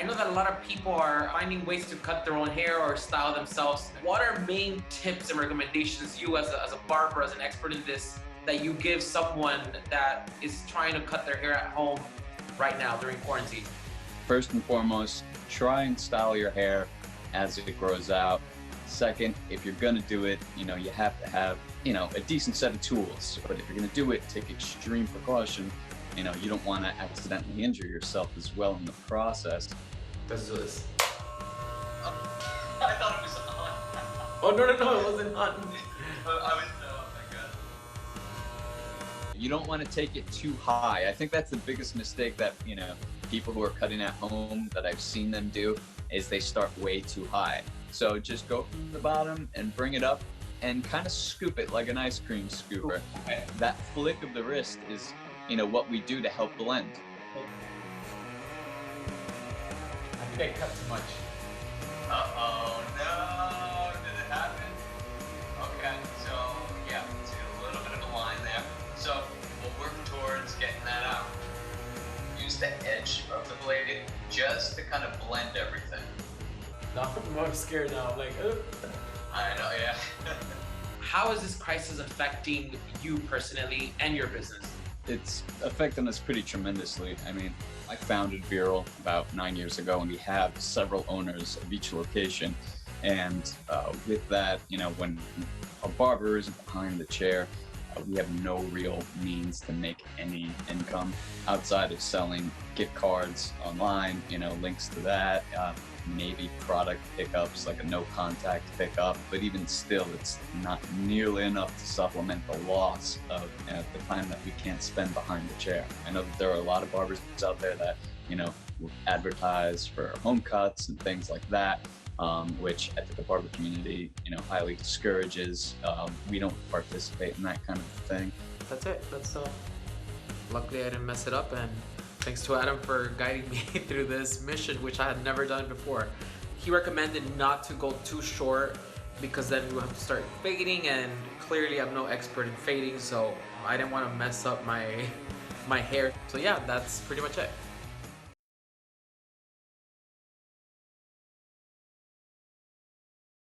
know that a lot of people are finding ways to cut their own hair or style themselves. What are main tips and recommendations you as a barber, as an expert in this, that you give someone that is trying to cut their hair at home right now during quarantine? First and foremost, try and style your hair as it grows out. Second, if you're gonna do it, you have to have, a decent set of tools. But if you're gonna do it, take extreme precaution. You don't want to accidentally injure yourself as well in the process. Let's do this. I thought it was on. Oh, no, it wasn't on. Oh my God. You don't want to take it too high. I think that's the biggest mistake that, people who are cutting at home that I've seen them do is they start way too high. So just go from the bottom and bring it up and kind of scoop it like an ice cream scooper. Okay. That flick of the wrist is, what we do to help blend. I think I cut too much. Uh-oh, no, did it happen? Okay, so yeah, see a little bit of a line there. So we'll work towards getting that out. Use the edge of the blade just to kind of blend everything. No, I'm more scared now. I'm like, ugh. I know, yeah. How is this crisis affecting you personally and your business? It's affecting us pretty tremendously. I mean, I founded Virile about 9 years ago, and we have several owners of each location. And with that, when a barber isn't behind the chair, we have no real means to make any income outside of selling gift cards online, links to that, maybe product pickups like a no contact pickup, but even still, it's not nearly enough to supplement the loss of the time that we can't spend behind the chair. I know that there are a lot of barbers out there that, will advertise for home cuts and things like that. Which I think the barber community, highly discourages. We don't participate in that kind of thing. That's it. Luckily I didn't mess it up, and thanks to Adam for guiding me through this mission, which I had never done before. He recommended not to go too short because then we have to start fading, and clearly I'm no expert in fading, so I didn't want to mess up my hair. So yeah, that's pretty much it.